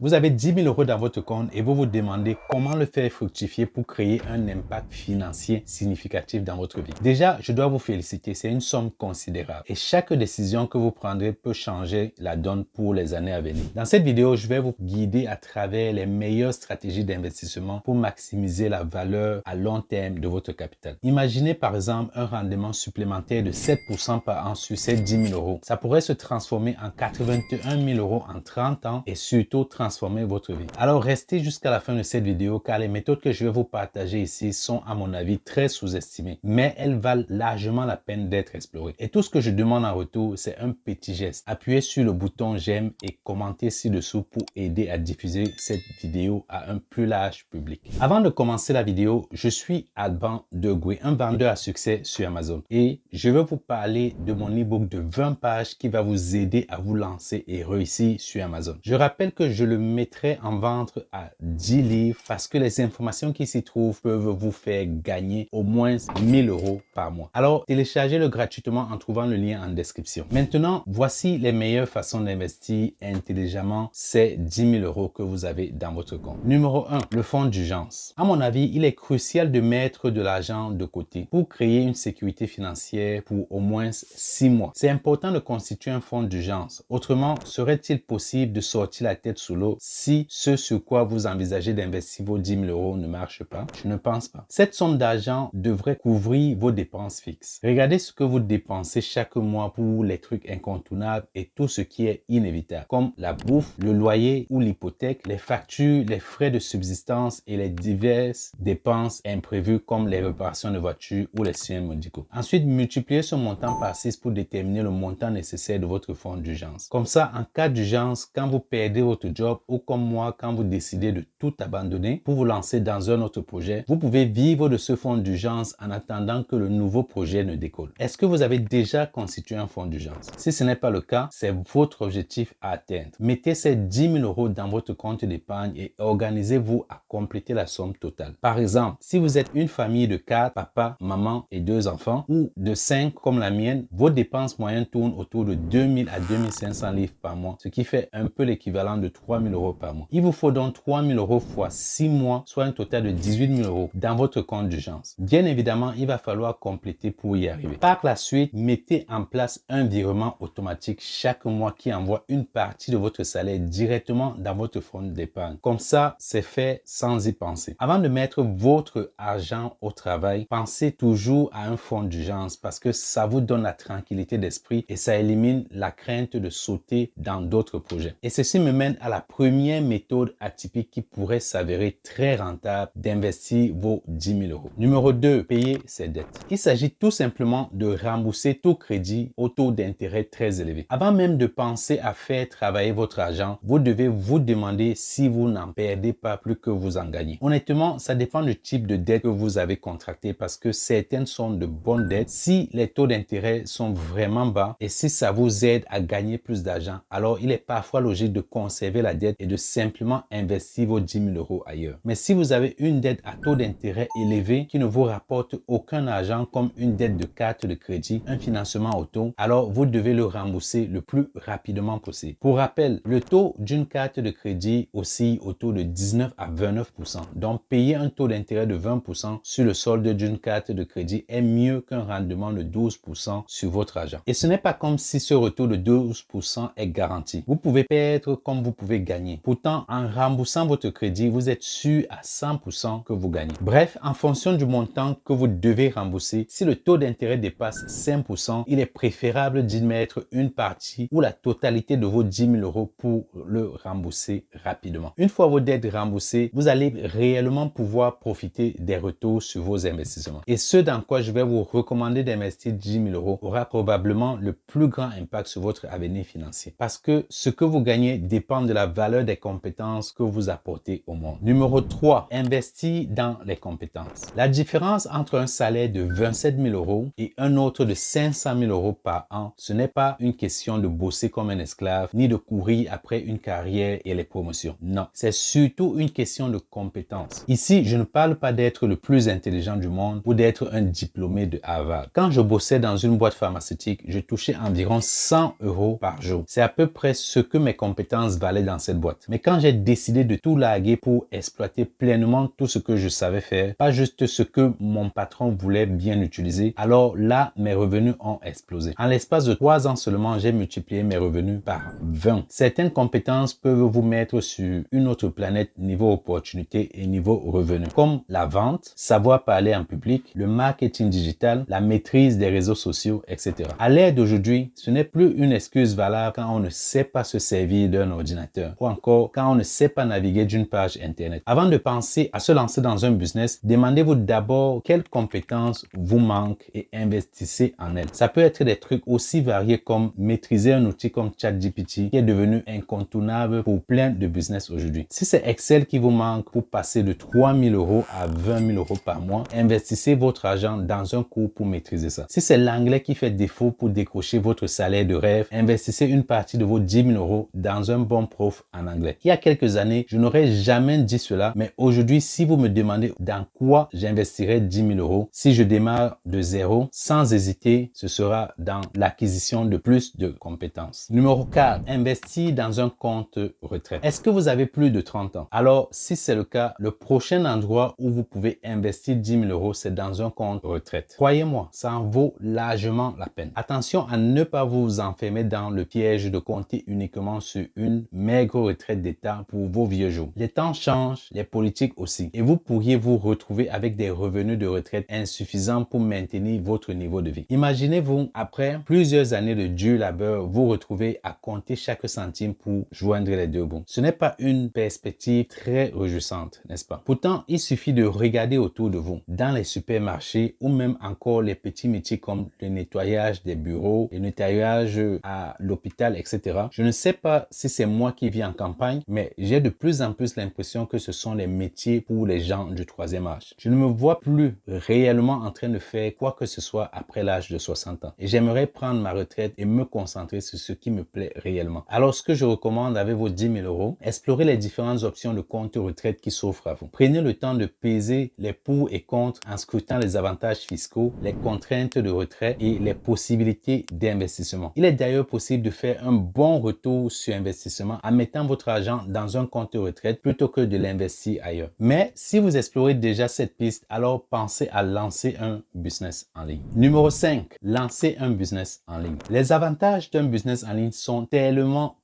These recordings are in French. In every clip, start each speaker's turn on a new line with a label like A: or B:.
A: Vous avez 10 000 euros dans votre compte et vous vous demandez comment le faire fructifier pour créer un impact financier significatif dans votre vie. Déjà, je dois vous féliciter, c'est une somme considérable et chaque décision que vous prendrez peut changer la donne pour les années à venir. Dans cette vidéo, je vais vous guider à travers les meilleures stratégies d'investissement pour maximiser la valeur à long terme de votre capital. Imaginez par exemple un rendement supplémentaire de 7% par an sur ces 10 000 euros. Ça pourrait se transformer en 81 000 euros en 30 ans et surtout transformer votre vie. Alors restez jusqu'à la fin de cette vidéo car les méthodes que je vais vous partager ici sont à mon avis très sous-estimées, mais elles valent largement la peine d'être explorées. Et tout ce que je demande en retour, c'est un petit geste. Appuyez sur le bouton j'aime et commentez ci-dessous pour aider à diffuser cette vidéo à un plus large public. Avant de commencer la vidéo, je suis Alban Degoué, un vendeur à succès sur Amazon et je vais vous parler de mon e-book de 20 pages qui va vous aider à vous lancer et réussir sur Amazon. Je rappelle que je le mettrai en vente à 10 livres parce que les informations qui s'y trouvent peuvent vous faire gagner au moins 1000 euros par mois. Alors, téléchargez-le gratuitement en trouvant le lien en description. Maintenant, voici les meilleures façons d'investir intelligemment ces 10 000 euros que vous avez dans votre compte. Numéro 1, le fonds d'urgence. À mon avis, il est crucial de mettre de l'argent de côté pour créer une sécurité financière pour au moins 6 mois. C'est important de constituer un fonds d'urgence. Autrement, serait-il possible de sortir la tête sous l'eau si ce sur quoi vous envisagez d'investir vos 10 000 euros ne marche pas? Je ne pense pas. Cette somme d'argent devrait couvrir vos dépenses fixes. Regardez ce que vous dépensez chaque mois pour les trucs incontournables et tout ce qui est inévitable, comme la bouffe, le loyer ou l'hypothèque, les factures, les frais de subsistance et les diverses dépenses imprévues comme les réparations de voitures ou les soins médicaux. Ensuite, multipliez ce montant par 6 pour déterminer le montant nécessaire de votre fonds d'urgence. Comme ça, en cas d'urgence, quand vous perdez votre job ou comme moi, quand vous décidez de tout abandonner pour vous lancer dans un autre projet, vous pouvez vivre de ce fonds d'urgence en attendant que le nouveau projet ne décolle. Est-ce que vous avez déjà constitué un fonds d'urgence? Si ce n'est pas le cas, c'est votre objectif à atteindre. Mettez ces 10 000 euros dans votre compte d'épargne et organisez-vous à compléter la somme totale. Par exemple, si vous êtes une famille de 4, papa, maman et 2 enfants, ou de 5 comme la mienne, vos dépenses moyennes tournent autour de 2 000 à 2 500 livres par mois, ce qui fait un peu l'équivalent de 3 000 euros par mois. Il vous faut donc 3 000 euros fois 6 mois, soit un total de 18 000 euros dans votre compte d'urgence. Bien évidemment, il va falloir compléter pour y arriver. Par la suite, mettez en place un virement automatique chaque mois qui envoie une partie de votre salaire directement dans votre fonds d'épargne. Comme ça, c'est fait sans y penser. Avant de mettre votre argent au travail, pensez toujours à un fonds d'urgence parce que ça vous donne la tranquillité d'esprit et ça élimine la crainte de sauter dans d'autres projets. Et ceci me mène à la première méthode atypique qui pourrait s'avérer très rentable d'investir vos 10 000 euros. Numéro 2, payer ses dettes. Il s'agit tout simplement de rembourser tout crédit au taux d'intérêt très élevé. Avant même de penser à faire travailler votre argent, vous devez vous demander si vous n'en perdez pas plus que vous en gagnez. Honnêtement, ça dépend du type de dette que vous avez contracté parce que certaines sont de bonnes dettes. Si les taux d'intérêt sont vraiment bas et si ça vous aide à gagner plus d'argent, alors il est parfois logique de conserver la dette et de simplement investir vos 10 000 euros ailleurs. Mais si vous avez une dette à taux d'intérêt élevé qui ne vous rapporte aucun argent comme une dette de carte de crédit, un financement auto, alors vous devez le rembourser le plus rapidement possible. Pour rappel, le taux d'une carte de crédit oscille autour de 19 à 29%. Donc, payer un taux d'intérêt de 20% sur le solde d'une carte de crédit est mieux qu'un rendement de 12% sur votre argent. Et ce n'est pas comme si ce retour de 12% est garanti. Vous pouvez perdre comme vous pouvez gagner. Pourtant, en remboursant votre crédit, vous êtes sûr à 100% que vous gagnez. Bref, en fonction du montant que vous devez rembourser, si le taux d'intérêt dépasse 5%, il est préférable d'y mettre une partie ou la totalité de vos 10 000 euros pour le rembourser rapidement. Une fois vos dettes remboursées, vous allez réellement pouvoir profiter des retours sur vos investissements. Et ce dans quoi je vais vous recommander d'investir 10 000 euros aura probablement le plus grand impact sur votre avenir financier. Parce que ce que vous gagnez dépend de la valeur des compétences que vous apportez au monde. Numéro 3, investir dans les compétences. La différence entre un salaire de 27 000 euros et un autre de 500 000 euros par an, ce n'est pas une question de bosser comme un esclave, ni de courir après une carrière et les promotions. Non, c'est surtout une question de compétences. Ici, je ne parle pas d'être le plus intelligent du monde ou d'être un diplômé de Harvard. Quand je bossais dans une boîte pharmaceutique, je touchais environ 100 euros par jour. C'est à peu près ce que mes compétences valaient dans cette boîte. Mais quand j'ai décidé de tout larguer pour exploiter pleinement tout ce que je savais faire, pas juste ce que mon patron voulait bien utiliser, alors là, mes revenus ont explosé. En l'espace de 3 ans seulement, j'ai multiplié mes revenus par 20. Certaines compétences peuvent vous mettre sur une autre planète niveau opportunité et niveau revenu, comme la vente, savoir parler en public, le marketing digital, la maîtrise des réseaux sociaux, etc. À l'ère d'aujourd'hui, ce n'est plus une excuse valable quand on ne sait pas se servir d'un ordinateur ou encore quand on ne sait pas naviguer d'une page internet. Avant de penser à se lancer dans un business, demandez-vous d'abord quelles compétences vous manquent et investissez en elles. Ça peut être des trucs aussi variés comme maîtriser un outil comme ChatGPT qui est devenu incontournable pour plein de business aujourd'hui. Si c'est Excel qui vous manque pour passer de 3 000 € à 20 000 € par mois, investissez votre argent dans un cours pour maîtriser ça. Si c'est l'anglais qui fait défaut pour décrocher votre salaire de rêve, investissez une partie de vos 10 000 € dans un bon prof en anglais. Il y a quelques années, je n'aurais jamais dit cela, mais aujourd'hui, si vous me demandez dans quoi j'investirais 10 000 €, si je démarre de zéro, sans hésiter, ce sera dans l'acquisition de plus de compétences. Numéro 4, investir dans un compte retraite. Est-ce que vous avez plus de 30 ans? Alors, si c'est le cas, le prochain endroit où vous pouvez investir 10 000 €, c'est dans un compte retraite. Croyez-moi, ça en vaut largement la peine. Attention à ne pas vous enfermer dans le piège de compter uniquement sur une maigre retraite d'État pour vos vieux jours. Les temps changent, les politiques aussi, et vous pourriez vous retrouver avec des revenus de retraite insuffisants pour maintenir votre niveau de vie. Imaginez-vous, après plusieurs années de dur labeur, vous retrouver à compter chaque centime pour joindre les deux bouts. Ce n'est pas une perspective très réjouissante, n'est-ce pas? Pourtant, il suffit de regarder autour de vous, dans les supermarchés ou même encore les petits métiers comme le nettoyage des bureaux, le nettoyage à l'hôpital, etc. Je ne sais pas si c'est moi qui vis en campagne, mais j'ai de plus en plus l'impression que ce sont les métiers pour les gens du troisième âge. Je ne me vois plus réellement en train de faire quoi que ce soit après l'âge de 60 ans. Et j'aimerais prendre ma retraite et me concentrer sur ce qui me plaît réellement. Alors, ce que je recommande avec vos 10 000 €, explorez les différentes options de compte retraite qui s'offrent à vous. Prenez le temps de peser les pour et contre en scrutant les avantages fiscaux, les contraintes de retrait et les possibilités d'investissement. Il est d'ailleurs possible de faire un bon retour sur investissement en mettant votre argent dans un compte retraite plutôt que de l'investir ailleurs. Mais si vous explorez déjà cette piste, alors pensez à lancer un business en ligne. Numéro 5, lancer un business en ligne. Les avantages d'un business en ligne sont tellement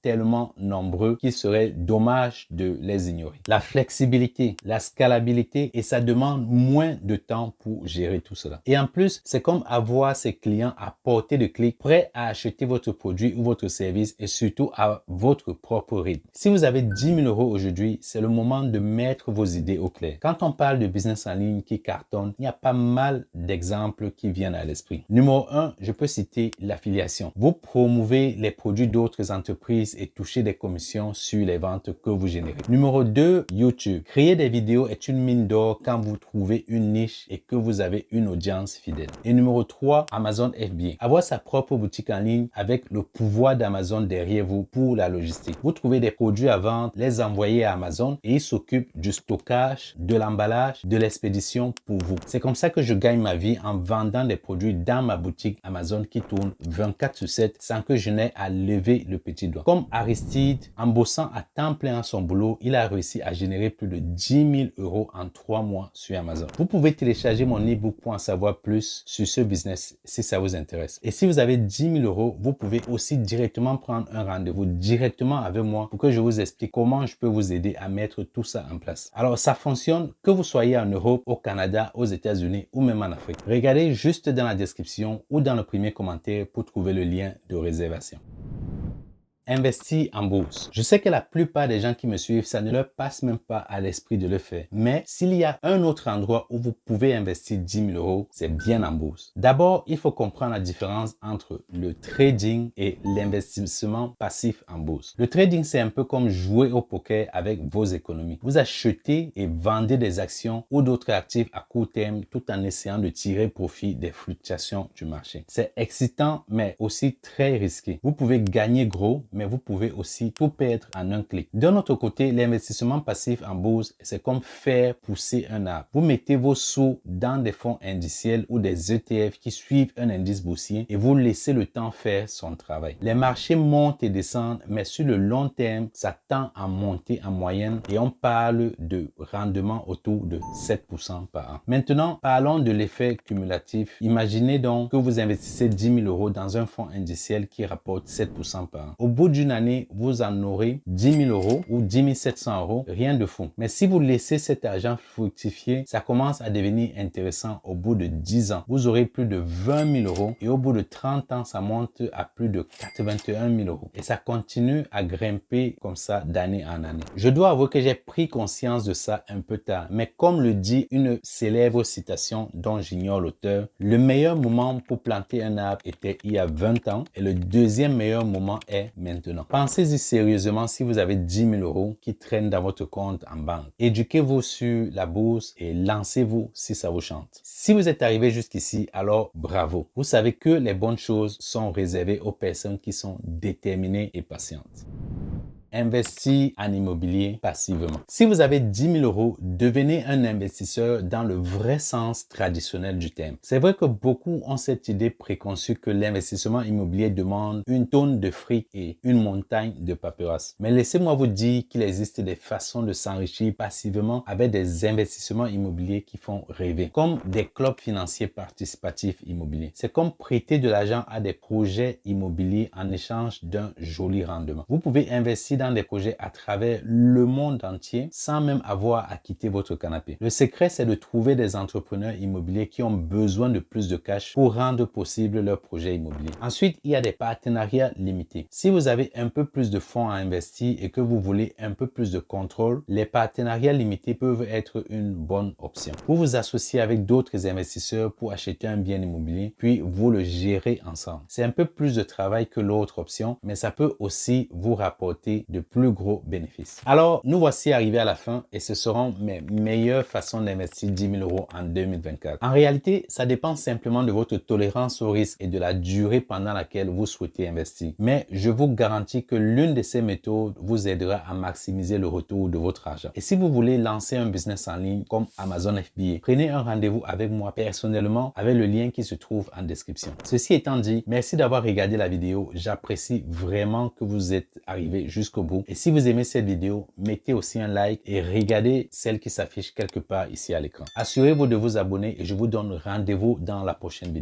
A: nombreux qu'il serait dommage de les ignorer. La flexibilité, la scalabilité et ça demande moins de temps pour gérer tout cela. Et en plus, c'est comme avoir ses clients à portée de clic, prêts à acheter votre produit ou votre service et surtout à votre propre rythme. Si vous avez 10 000 € aujourd'hui, c'est le moment de mettre vos idées au clair. Quand on parle de business en ligne qui cartonne, il y a pas mal d'exemples qui viennent à l'esprit. Numéro 1, je peux citer l'affiliation. Vous promouvez les produits d'autres entreprises et touchez des commissions sur les ventes que vous générez. Numéro 2, YouTube. Créer des vidéos est une mine d'or quand vous trouvez une niche et que vous avez une audience fidèle. Et numéro 3, Amazon FBA. Avoir sa propre boutique en ligne avec le pouvoir d'Amazon derrière vous pour la logistique. Vous trouvez des produits à vendre, les envoyez à Amazon et ils s'occupent du stockage, de l'emballage, de l'expédition pour vous. C'est comme ça que je gagne ma vie en vendant des produits dans ma boutique Amazon qui tourne 24/7 sans que je n'ai à lever le petit doigt. Comme Aristide, en bossant à temps plein à son boulot, il a réussi à générer plus de 10 000 € en 3 mois sur Amazon. Vous pouvez télécharger mon e-book pour en savoir plus sur ce business si ça vous intéresse. Et si vous avez 10 000 €, vous pouvez aussi directement prendre un rendez-vous directement avec moi pour que je vous explique comment je peux vous aider à mettre tout ça en place. Alors, ça fonctionne que vous soyez en Europe, au Canada, aux États-Unis ou même en Afrique. Regardez juste dans la description ou dans le premier commentaire pour trouver le lien de réservation. Investir en bourse. Je sais que la plupart des gens qui me suivent, ça ne leur passe même pas à l'esprit de le faire. Mais s'il y a un autre endroit où vous pouvez investir 10 000 €, c'est bien en bourse. D'abord, il faut comprendre la différence entre le trading et l'investissement passif en bourse. Le trading, c'est un peu comme jouer au poker avec vos économies. Vous achetez et vendez des actions ou d'autres actifs à court terme tout en essayant de tirer profit des fluctuations du marché. C'est excitant, mais aussi très risqué. Vous pouvez gagner gros, mais vous pouvez aussi tout perdre en un clic. D'un autre côté, l'investissement passif en bourse, c'est comme faire pousser un arbre. Vous mettez vos sous dans des fonds indiciels ou des ETF qui suivent un indice boursier et vous laissez le temps faire son travail. Les marchés montent et descendent, mais sur le long terme, ça tend à monter en moyenne et on parle de rendement autour de 7% par an. Maintenant, parlons de l'effet cumulatif. Imaginez donc que vous investissez 10 000 euros dans un fonds indiciel qui rapporte 7% par an. Au bout d'une année, vous en aurez 10 000 euros ou 10 700 euros, rien de fou. Mais si vous laissez cet argent fructifier, ça commence à devenir intéressant au bout de 10 ans. Vous aurez plus de 20 000 euros et au bout de 30 ans, ça monte à plus de 81 000 euros. Et ça continue à grimper comme ça d'année en année. Je dois avouer que j'ai pris conscience de ça un peu tard. Mais comme le dit une célèbre citation dont j'ignore l'auteur, le meilleur moment pour planter un arbre était il y a 20 ans et le deuxième meilleur moment est maintenant. Pensez-y sérieusement si vous avez 10 000 euros qui traînent dans votre compte en banque. Éduquez-vous sur la bourse et lancez-vous si ça vous chante. Si vous êtes arrivé jusqu'ici, alors bravo. Vous savez que les bonnes choses sont réservées aux personnes qui sont déterminées et patientes. Investir en immobilier passivement. Si vous avez 10 000 euros, devenez un investisseur dans le vrai sens traditionnel du terme. C'est vrai que beaucoup ont cette idée préconçue que l'investissement immobilier demande une tonne de fric et une montagne de paperasse. Mais laissez-moi vous dire qu'il existe des façons de s'enrichir passivement avec des investissements immobiliers qui font rêver, comme des clubs financiers participatifs immobiliers. C'est comme prêter de l'argent à des projets immobiliers en échange d'un joli rendement. Vous pouvez investir dans des projets à travers le monde entier sans même avoir à quitter votre canapé. Le secret, c'est de trouver des entrepreneurs immobiliers qui ont besoin de plus de cash pour rendre possible leur projet immobilier. Ensuite, il y a des partenariats limités. Si vous avez un peu plus de fonds à investir et que vous voulez un peu plus de contrôle, les partenariats limités peuvent être une bonne option. Vous vous associez avec d'autres investisseurs pour acheter un bien immobilier, puis vous le gérez ensemble. C'est un peu plus de travail que l'autre option, mais ça peut aussi vous rapporter de plus gros bénéfices. Alors, nous voici arrivés à la fin et ce seront mes meilleures façons d'investir 10 000 euros en 2024. En réalité, ça dépend simplement de votre tolérance au risque et de la durée pendant laquelle vous souhaitez investir. Mais je vous garantis que l'une de ces méthodes vous aidera à maximiser le retour de votre argent. Et si vous voulez lancer un business en ligne comme Amazon FBA, prenez un rendez-vous avec moi personnellement avec le lien qui se trouve en description. Ceci étant dit, merci d'avoir regardé la vidéo. J'apprécie vraiment que vous êtes arrivé jusqu'au bout. Et si vous aimez cette vidéo, mettez aussi un like et regardez celle qui s'affiche quelque part ici à l'écran. Assurez-vous de vous abonner et je vous donne rendez-vous dans la prochaine vidéo.